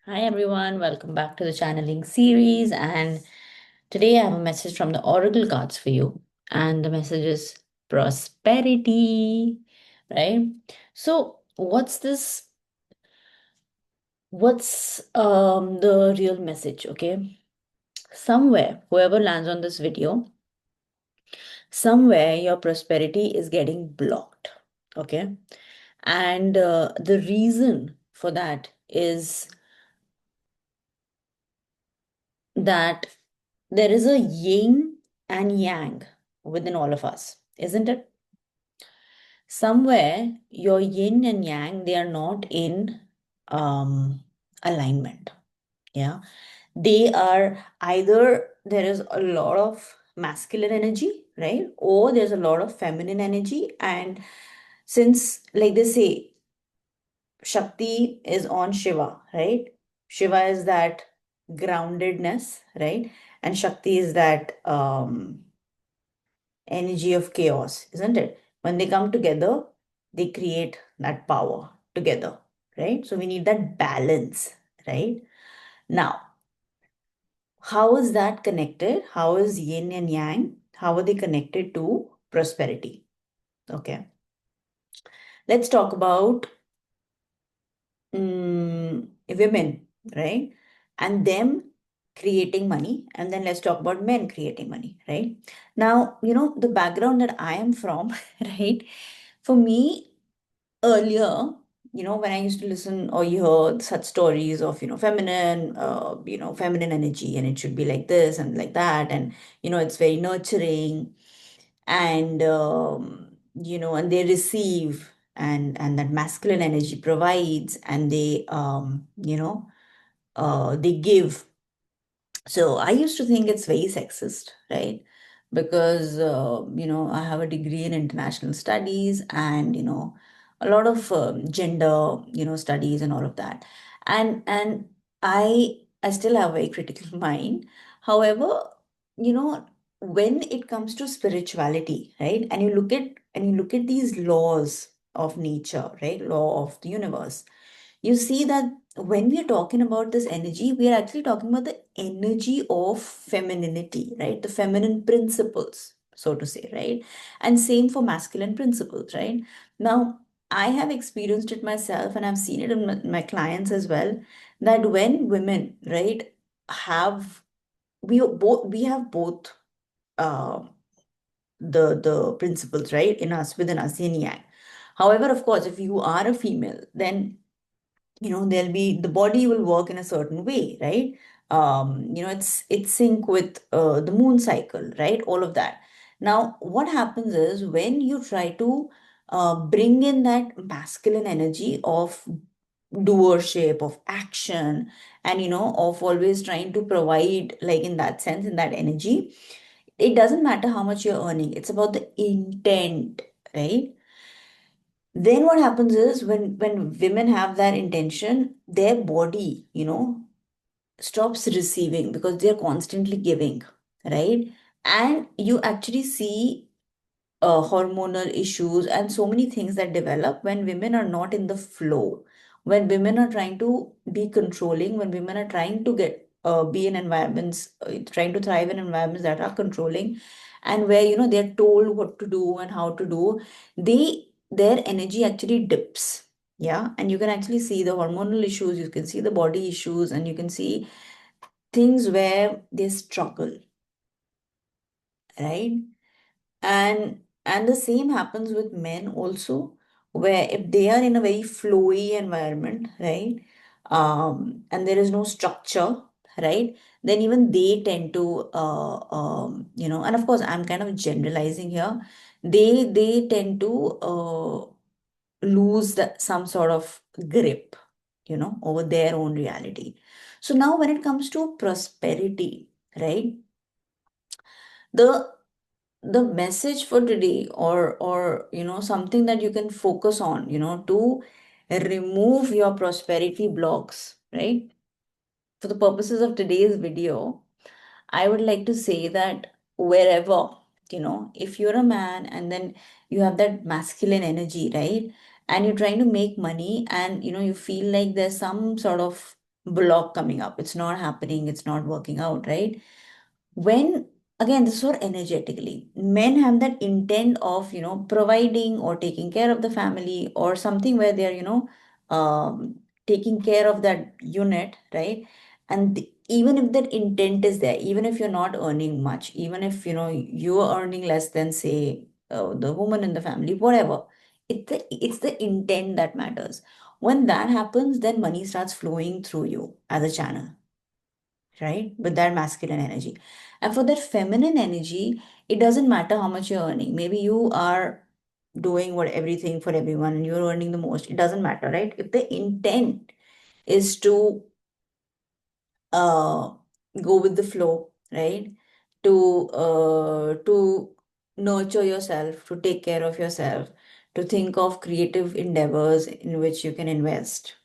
Hi everyone, welcome back to the channeling series. And today I have a message from the Oracle cards for you. And the message is prosperity, right? So, what's this? What's the real message? Okay, somewhere, whoever lands on this video, somewhere your prosperity is getting blocked. Okay, and the reason for that is that there is a yin and yang within all of us, isn't it? Somewhere your yin and yang, they are not in alignment. Yeah. They are either there is a lot of masculine energy, right? Or there's a lot of feminine energy. And since, like they say, Shakti is on Shiva, right? Shiva is that groundedness, right? And Shakti is that energy of chaos, isn't it? When they come together, they create that power together, right? So we need that balance, right? Now, how is that connected? How is yin and yang? How are they connected to prosperity? Okay. Let's talk about women, right? And them creating money. And then let's talk about men creating money, right? Now, the background that I am from, right? For me, earlier, when I used to listen or you heard such stories of, feminine energy, and it should be like this and like that. And, it's very nurturing and, and they receive and that masculine energy provides and they give. So I used to think it's very sexist, right? Because, I have a degree in international studies and, a lot of gender, studies and all of that. And I still have a very critical mind. However, you know, when it comes to spirituality, right? And you look at these laws of nature, right? Law of the universe, you see that when we are talking about this energy, we are actually talking about the energy of femininity, right? The feminine principles, so to say, right? And same for masculine principles, right? Now, I have experienced it myself and I've seen it in my clients as well, that when women, right, have we have both uh, the principles, right, in us, within us, yin yang. However, of course, if you are a female, then there'll be the body will work in a certain way, right? It's sync with the moon cycle, right? All of that. Now what happens is when you try to bring in that masculine energy of doership, of action, and of always trying to provide, like, in that sense, in that energy, it doesn't matter how much you're earning, it's about the intent, right? Then what happens is when women have that intention, their body, stops receiving because they're constantly giving, right? And you actually see hormonal issues and so many things that develop when women are not in the flow, when women are trying to be controlling, when women are trying to get be in environments, trying to thrive in environments that are controlling, and where they're told what to do and how to do, their energy actually dips. Yeah, and you can actually see the hormonal issues, you can see the body issues, and you can see things where they struggle, right? And the same happens with men also, where if they are in a very flowy environment, right, and there is no structure, right, then even they tend to and of course I'm kind of generalizing here, they tend to lose some sort of grip, over their own reality. So now when it comes to prosperity, right, the the message for today, or something that you can focus on, to remove your prosperity blocks, right? For the purposes of today's video, I would like to say that wherever, if you're a man and then you have that masculine energy, right, and you're trying to make money, and you feel like there's some sort of block coming up. It's not happening, it's not working out, right? When, again, this is for energetically, men have that intent of, providing or taking care of the family or something where they're, taking care of that unit, right? And even if that intent is there, even if you're not earning much, even if, you are earning less than, say, the woman in the family, whatever, it's the intent that matters. When that happens, then money starts flowing through you as a channel, right? With that masculine energy. And for that feminine energy, it doesn't matter how much you're earning. Maybe you are doing what everything for everyone and you're earning the most. It doesn't matter, right? If the intent is to uh go with the flow, right? To nurture yourself, to take care of yourself, to think of creative endeavors in which you can invest,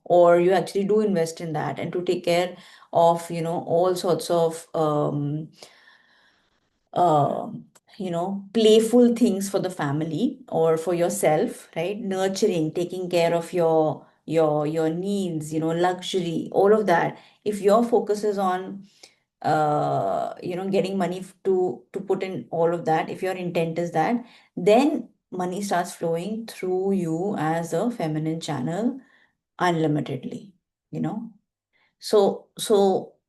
or you actually do invest in that, and to take care of, all sorts of um, playful things for the family or for yourself, right? Nurturing, taking care of your needs, luxury, all of that. If your focus is on getting money to put in all of that, if your intent is that, then money starts flowing through you as a feminine channel unlimitedly, you know. So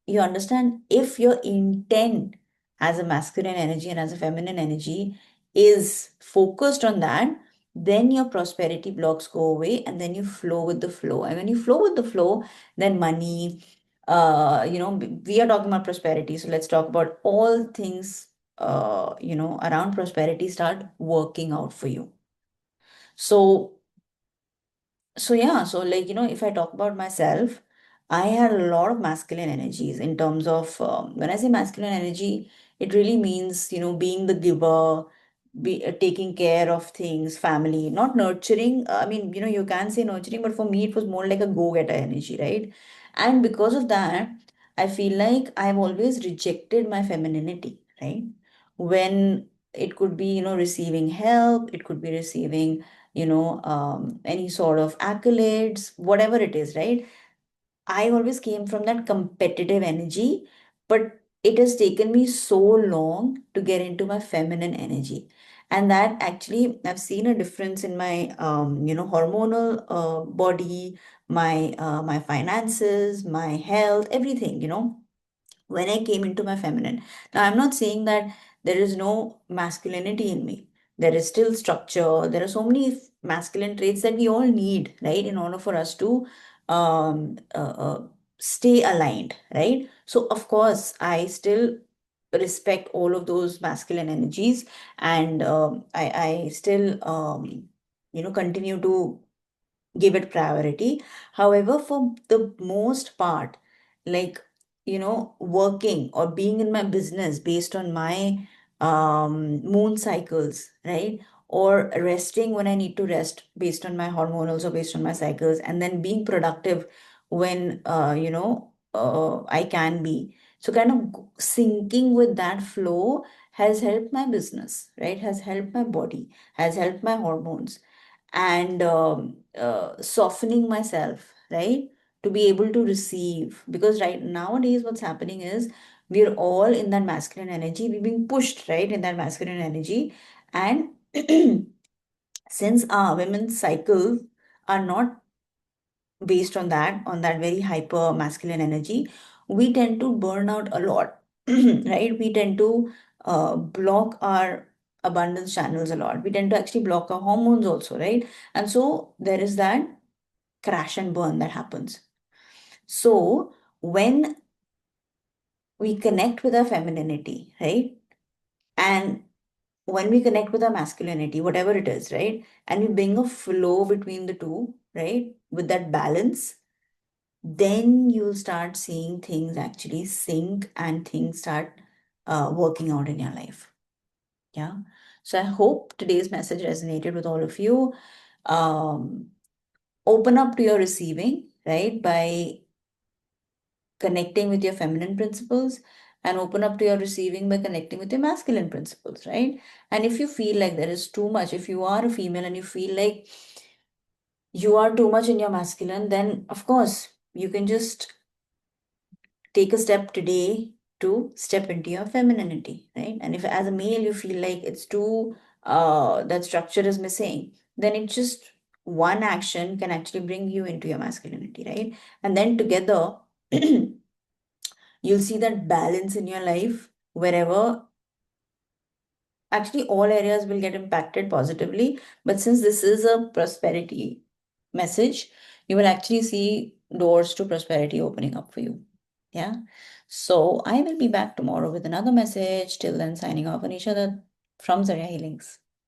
you understand, if your intent as a masculine energy and as a feminine energy is focused on that, then your prosperity blocks go away and then you flow with the flow. And when you flow with the flow, then money, we are talking about prosperity. So let's talk about all things, around prosperity start working out for you. So so like, if I talk about myself, I had a lot of masculine energies in terms of, when I say masculine energy, it really means, being the giver, taking care of things, family, not nurturing. I mean, you can say nurturing, but for me, it was more like a go-getter energy, right? And because of that, I feel like I've always rejected my femininity, right? When it could be, receiving help, it could be receiving, any sort of accolades, whatever it is, right? I always came from that competitive energy, but it has taken me so long to get into my feminine energy. And that actually, I've seen a difference in my, hormonal body, my finances, my health, everything, when I came into my feminine. Now, I'm not saying that there is no masculinity in me. There is still structure. There are so many masculine traits that we all need, right, in order for us to um, uh, uh, stay aligned, right? So, of course, I still respect all of those masculine energies, and I still, continue to give it priority. However, for the most part, like, working or being in my business based on my moon cycles, right? Or resting when I need to rest based on my hormonals or based on my cycles, and then being productive when, I can be. So, kind of syncing with that flow has helped my business, right? Has helped my body, has helped my hormones, and softening myself, right? To be able to receive. Because right nowadays, what's happening is we're all in that masculine energy. We're being pushed, right, in that masculine energy. And since our women's cycles are not based on that very hyper masculine energy, we tend to burn out a lot, right? We tend to block our abundance channels a lot. We tend to actually block our hormones also, right? And so there is that crash and burn that happens. So when we connect with our femininity, right? And when we connect with our masculinity, whatever it is, right? And we bring a flow between the two, right? With that balance, then you'll start seeing things actually sync and things start working out in your life. Yeah. So I hope today's message resonated with all of you. Um, Open up to your receiving, right? By connecting with your feminine principles, and open up to your receiving by connecting with your masculine principles, right? And if you feel like there is too much, if you are a female and you feel like you are too much in your masculine, then of course you can just take a step today to step into your femininity, right? And if as a male you feel like it's too that structure is missing, then it just one action can actually bring you into your masculinity, right? And then together you'll see that balance in your life wherever actually all areas will get impacted positively. But since this is a prosperity message, you will actually see doors to prosperity opening up for you. Yeah. So I will be back tomorrow with another message. Till then, signing off on each other from Zarya Healings.